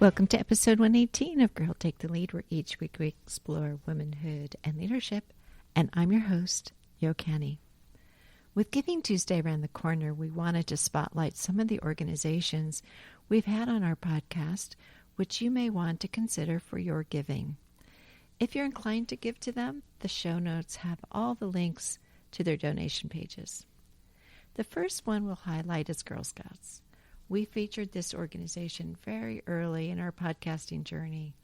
Welcome to episode 118 of Girl Take the Lead, where each week we explore womanhood and leadership. And I'm your host, Yo Canny. With Giving Tuesday around the corner, we wanted to spotlight some of the organizations we've had on our podcast, which you may want to consider for your giving. If you're inclined to give to them, the show notes have all the links to their donation pages. The first one we'll highlight is Girl Scouts. We featured this organization very early in our podcasting journey.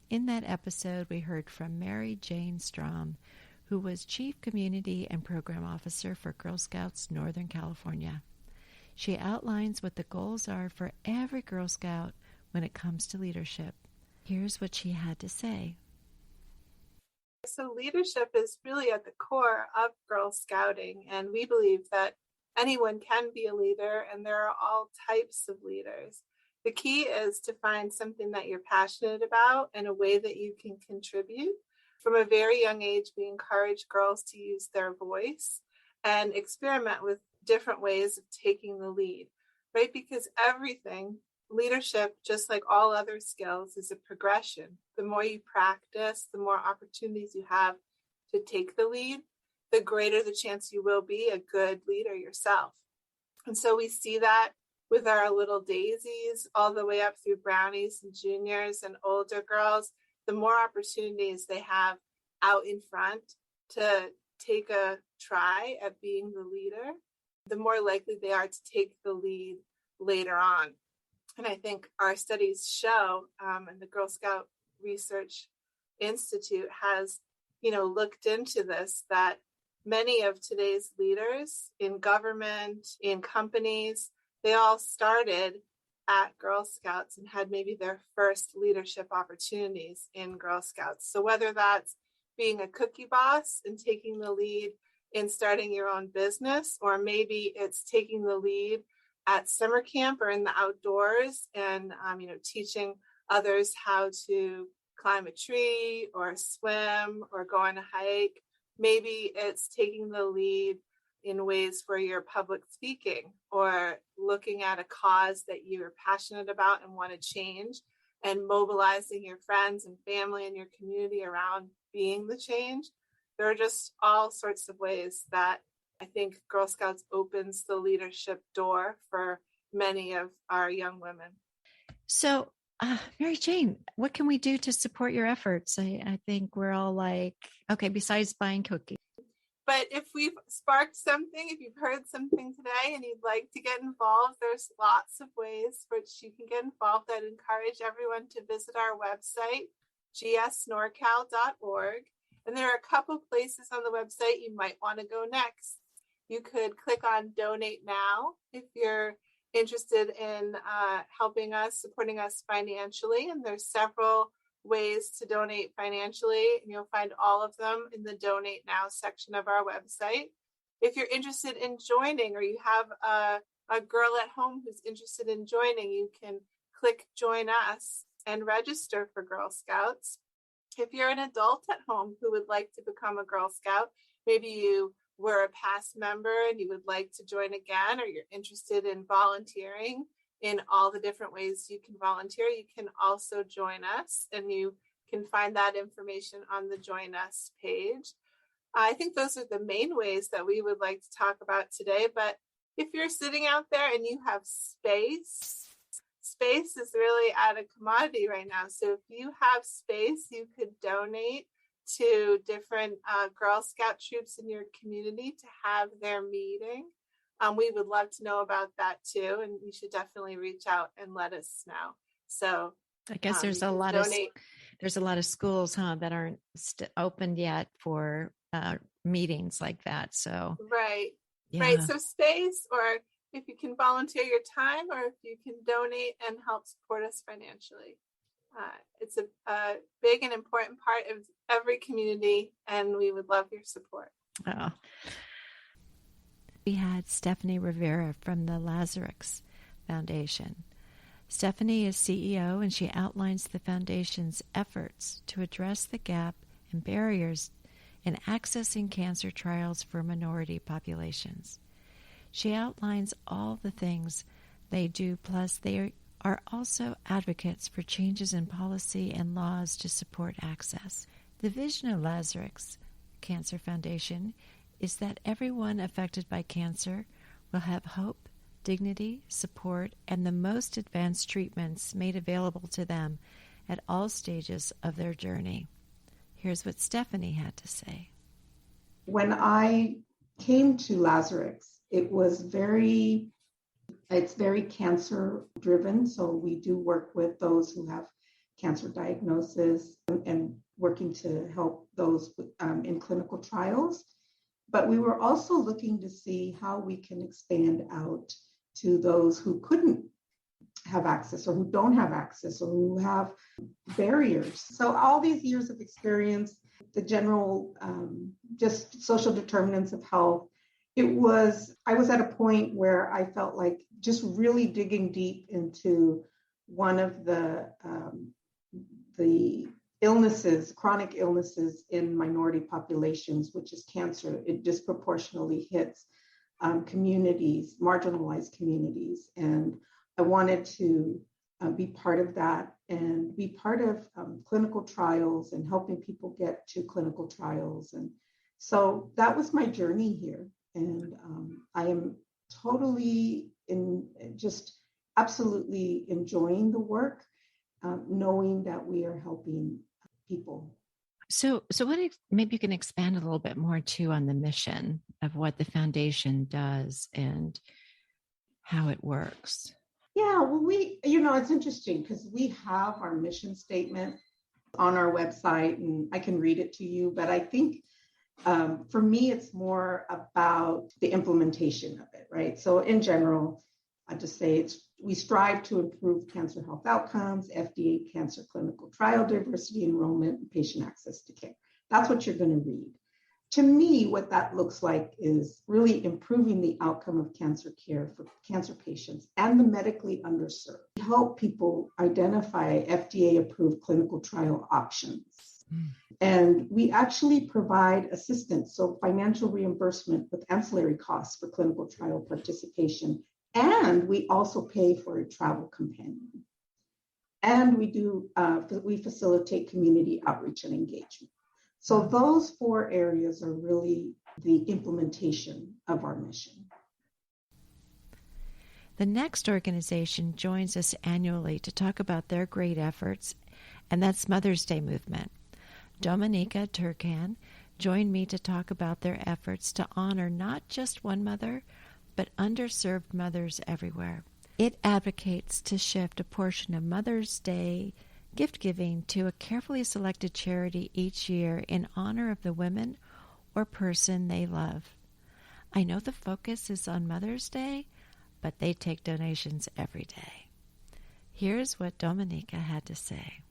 In that episode, we heard from Mary Jane Strom, who was Chief Community and Program Officer for Girl Scouts Northern California. She outlines what the goals are for every Girl Scout when it comes to leadership. Here's what she had to say. So leadership is really at the core of Girl Scouting, and we believe that anyone can be a leader, and there are all types of leaders. The key is to find something that you're passionate about and a way that you can contribute. From a very young age, we encourage girls to use their voice and experiment with different ways of taking the lead, right? Because leadership, just like all other skills, is a progression. The more you practice, the more opportunities you have to take the lead, the greater the chance you will be a good leader yourself. And so we see that with our little daisies all the way up through brownies and juniors and older girls. The more opportunities they have out in front to take a try at being the leader, the more likely they are to take the lead later on. And I think our studies show, and the Girl Scout Research Institute has, looked into this, that many of today's leaders in government, in companies, they all started at Girl Scouts and had maybe their first leadership opportunities in Girl Scouts. So whether that's being a cookie boss and taking the lead in starting your own business, or maybe it's taking the lead at summer camp or in the outdoors and, teaching others how to climb a tree or swim or go on a hike. Maybe it's taking the lead in ways where you're public speaking or looking at a cause that you're passionate about and want to change and mobilizing your friends and family and your community around being the change. There are just all sorts of ways that I think Girl Scouts opens the leadership door for many of our young women. So, Mary Jane, what can we do to support your efforts? I think we're all like, okay, besides buying cookies. But if we've sparked something, if you've heard something today and you'd like to get involved, there's lots of ways for which you can get involved. I'd encourage everyone to visit our website, gsnorcal.org. And there are a couple places on the website you might want to go next. You could click on Donate Now if you're interested in helping us, supporting us financially. And there's several ways to donate financially, and you'll find all of them in the Donate Now section of our website. If you're interested in joining, or you have a girl at home who's interested in joining, you can click Join Us and register for Girl Scouts. If you're an adult at home who would like to become a Girl Scout, maybe you were a past member and you would like to join again, or you're interested in volunteering in all the different ways you can volunteer, you can also join us, and you can find that information on the Join Us page. I think those are the main ways that we would like to talk about today. But if you're sitting out there and you have space is really at a commodity right now. So if you have space, you could donate to different Girl Scout troops in your community to have their meeting. We would love to know about that too, and you should definitely reach out and let us know. So I guess there's a lot of schools, that aren't opened yet for meetings like that. So right. So space, or if you can volunteer your time, or if you can donate and help support us financially. It's a big and important part of every community, and we would love your support. Oh. We had Stephanie Rivera from the Lazarex Foundation. Stephanie is CEO, and she outlines the foundation's efforts to address the gap and barriers in accessing cancer trials for minority populations. She outlines all the things they do, plus they are also advocates for changes in policy and laws to support access. The vision of Lazarex Cancer Foundation is that everyone affected by cancer will have hope, dignity, support, and the most advanced treatments made available to them at all stages of their journey. Here's what Stephanie had to say. When I came to Lazarex, it's very cancer driven. So we do work with those who have cancer diagnosis and working to help those in clinical trials. But we were also looking to see how we can expand out to those who couldn't have access or who don't have access or who have barriers. So all these years of experience, the general just social determinants of health, I was at a point where I felt like just really digging deep into one of the illnesses, chronic illnesses in minority populations, which is cancer. It disproportionately hits communities, marginalized communities. And I wanted to be part of that and be part of clinical trials and helping people get to clinical trials. And so that was my journey here. And I am totally absolutely enjoying the work, knowing that we are helping people. So maybe you can expand a little bit more too on the mission of what the foundation does and how it works. Yeah, well, it's interesting because we have our mission statement on our website and I can read it to you, but I think for me, it's more about the implementation of it, right? So in general, I just say we strive to improve cancer health outcomes, FDA cancer clinical trial diversity, enrollment, and patient access to care. That's what you're going to read. To me, what that looks like is really improving the outcome of cancer care for cancer patients and the medically underserved. We help people identify FDA-approved clinical trial options. And we actually provide assistance, so financial reimbursement with ancillary costs for clinical trial participation. And we also pay for a travel companion. And we facilitate community outreach and engagement. So those 4 areas are really the implementation of our mission. The next organization joins us annually to talk about their great efforts, and that's Mother's Day Movement. Dominika Turkan joined me to talk about their efforts to honor not just one mother, but underserved mothers everywhere. It advocates to shift a portion of Mother's Day gift giving to a carefully selected charity each year in honor of the women or person they love. I know the focus is on Mother's Day, but they take donations every day. Here's what Dominika had to say.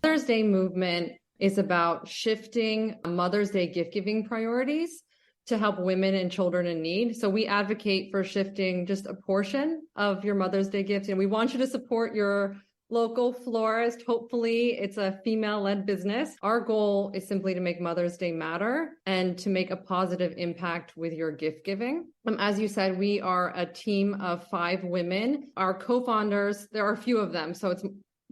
Mother's Day movement is about shifting Mother's Day gift-giving priorities to help women and children in need. So we advocate for shifting just a portion of your Mother's Day gifts. And we want you to support your local florist. Hopefully it's a female-led business. Our goal is simply to make Mother's Day matter and to make a positive impact with your gift giving. As you said, we are a team of 5 women. Our co-founders, there are a few of them. So it's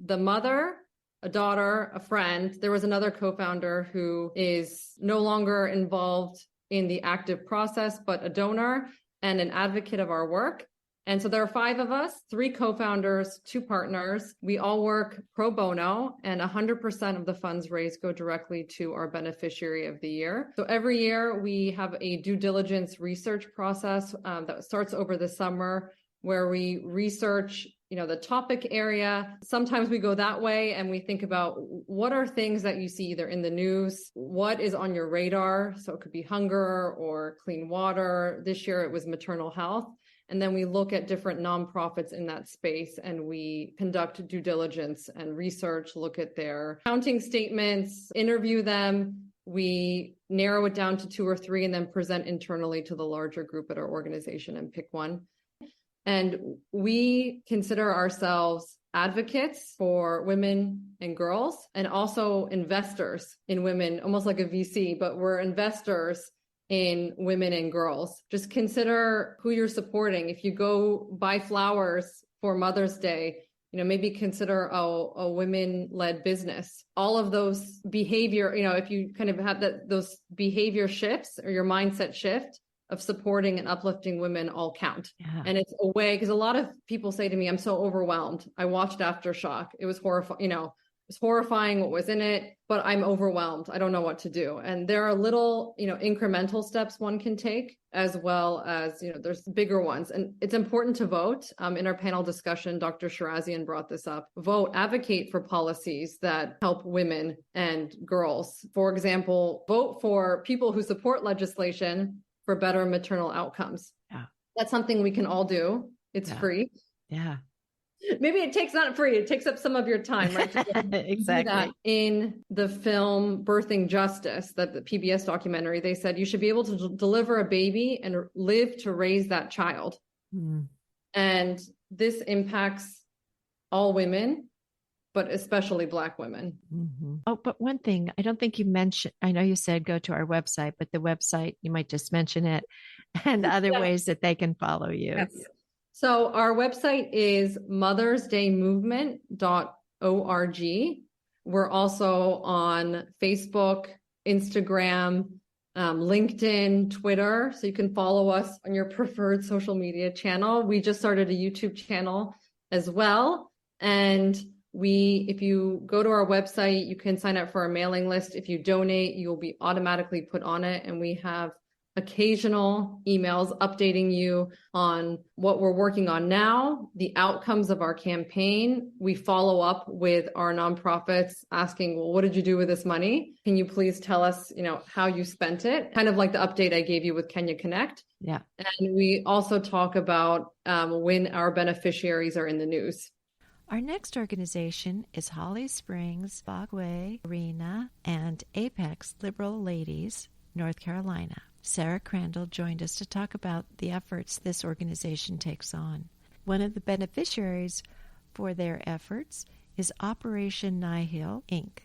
the mother, a daughter, a friend. There was another co-founder who is no longer involved in the active process, but a donor and an advocate of our work. And so there are 5 of us, 3 co-founders, 2 partners. We all work pro bono, and 100% of the funds raised go directly to our beneficiary of the year. So every year we have a due diligence research process that starts over the summer, where we research the topic area. Sometimes we go that way and we think about what are things that you see either in the news, what is on your radar. So it could be hunger or clean water. This year it was maternal health. And then we look at different nonprofits in that space and we conduct due diligence and research, look at their accounting statements, interview them. We narrow it down to 2 or 3 and then present internally to the larger group at our organization and pick one. And we consider ourselves advocates for women and girls and also investors in women, almost like a VC, but we're investors in women and girls. Just consider who you're supporting. If you go buy flowers for Mother's Day, maybe consider a women-led business. All of those behavior, if you kind of have those behavior shifts or your mindset shift of supporting and uplifting women all count. Yeah. And it's a way, because a lot of people say to me, I'm so overwhelmed. I watched Aftershock. It was horrifying, it's horrifying what was in it, but I'm overwhelmed. I don't know what to do. And there are little, incremental steps one can take, as well as, there's bigger ones. And it's important to vote. In our panel discussion, Dr. Shirazian brought this up. Vote, advocate for policies that help women and girls. For example, vote for people who support legislation for better maternal outcomes. Yeah. That's something we can all do. It's free. Yeah. Maybe it takes not free. It takes up some of your time, right? Exactly. In the film Birthing Justice, that the PBS documentary, they said you should be able to deliver a baby and live to raise that child. Mm. And this impacts all women, but especially Black women. Mm-hmm. Oh, but one thing, I don't think you mentioned, I know you said go to our website, but the website, you might just mention it and other ways that they can follow you. Yes. So our website is mothersdaymovement.org. We're also on Facebook, Instagram, LinkedIn, Twitter. So you can follow us on your preferred social media channel. We just started a YouTube channel as well. And if you go to our website, you can sign up for our mailing list. If you donate, you'll be automatically put on it. And we have occasional emails updating you on what we're working on now, the outcomes of our campaign. We follow up with our nonprofits asking, well, what did you do with this money? Can you please tell us, how you spent it? Kind of like the update I gave you with Kenya Connect. Yeah. And we also talk about when our beneficiaries are in the news. Our next organization is Holly Springs, Fuquay-Varina, and Apex Liberal Ladies, North Carolina. Sarah Crandall joined us to talk about the efforts this organization takes on. One of the beneficiaries for their efforts is Operation Nihil, Inc.,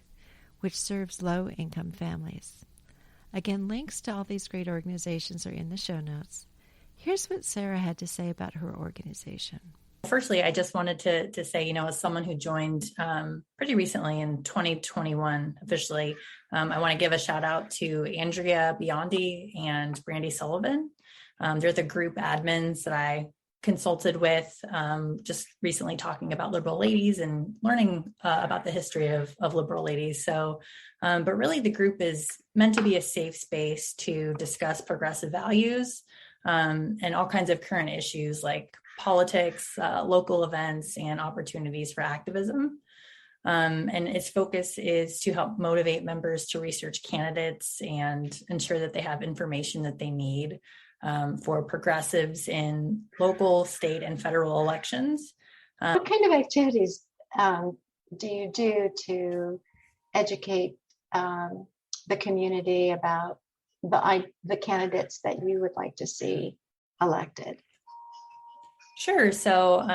which serves low-income families. Again, links to all these great organizations are in the show notes. Here's what Sarah had to say about her organization. Firstly, I just wanted to say, as someone who joined pretty recently in 2021 officially, I want to give a shout out to Andrea Biondi and Brandy Sullivan. They're the group admins that I consulted with just recently, talking about liberal ladies and learning about the history of liberal ladies. So, but really the group is meant to be a safe space to discuss progressive values and all kinds of current issues like politics, local events, and opportunities for activism. And its focus is to help motivate members to research candidates and ensure that they have information that they need for progressives in local, state, and federal elections. What kind of activities do you do to educate the community about the candidates that you would like to see elected? Sure. So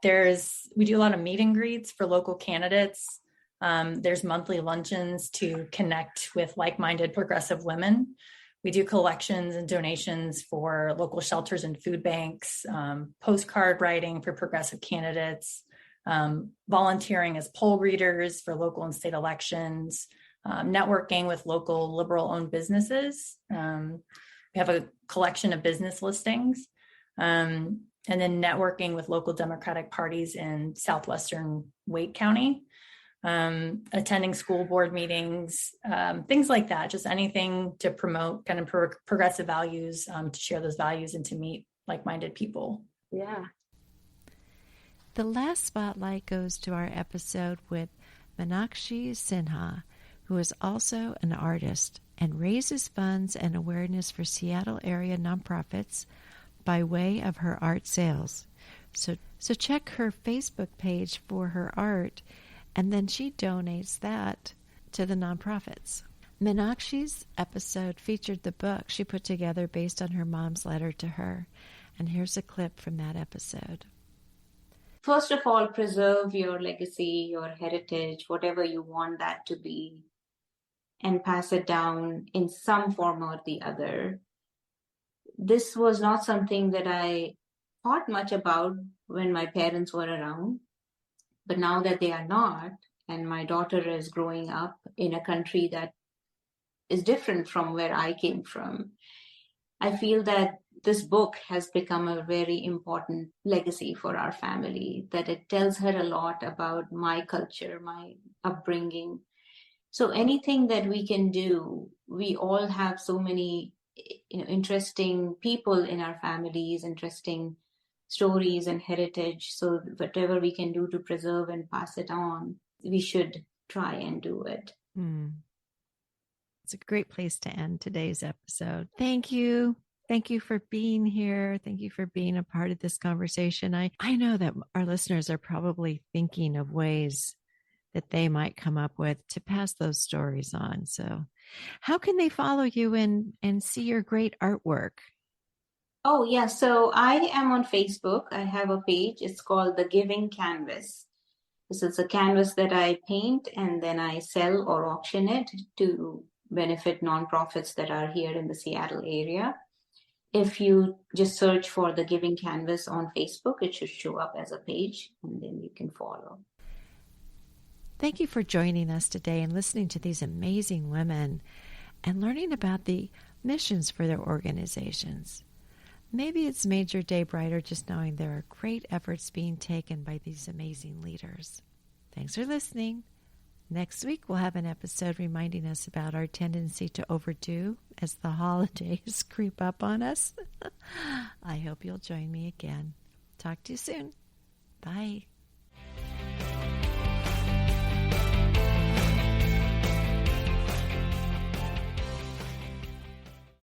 we do a lot of meet and greets for local candidates. There's monthly luncheons to connect with like-minded progressive women. We do collections and donations for local shelters and food banks, postcard writing for progressive candidates, volunteering as poll readers for local and state elections, networking with local liberal-owned businesses. We have a collection of business listings. And then networking with local Democratic parties in southwestern Wake County, attending school board meetings, things like that, just anything to promote kind of progressive values, to share those values and to meet like-minded people. Yeah. The last spotlight goes to our episode with Meenakshi Sinha, who is also an artist and raises funds and awareness for Seattle area nonprofits by way of her art sales. So check her Facebook page for her art, and then she donates that to the nonprofits. Meenakshi's episode featured the book she put together based on her mom's letter to her. And here's a clip from that episode. First of all, preserve your legacy, your heritage, whatever you want that to be. and pass it down in some form or the other. This was not something that I thought much about when my parents were around, but now that they are not, and my daughter is growing up in a country that is different from where I came from, I feel that this book has become a very important legacy for our family, that it tells her a lot about my culture, my upbringing. So anything that we can do, we all have so many interesting people in our families, interesting stories and heritage. So whatever we can do to preserve and pass it on, we should try and do it. It's a great place to end today's episode. Thank you. Thank you for being here. Thank you for being a part of this conversation. I know that our listeners are probably thinking of ways that they might come up with to pass those stories on. So how can they follow you and see your great artwork? Oh, yeah. So I am on Facebook. I have a page. It's called The Giving Canvas. This is a canvas that I paint and then I sell or auction it to benefit nonprofits that are here in the Seattle area. If you just search for The Giving Canvas on Facebook, it should show up as a page and then you can follow. Thank you for joining us today and listening to these amazing women and learning about the missions for their organizations. Maybe it's made your day brighter just knowing there are great efforts being taken by these amazing leaders. Thanks for listening. Next week, we'll have an episode reminding us about our tendency to overdo as the holidays creep up on us. I hope you'll join me again. Talk to you soon. Bye.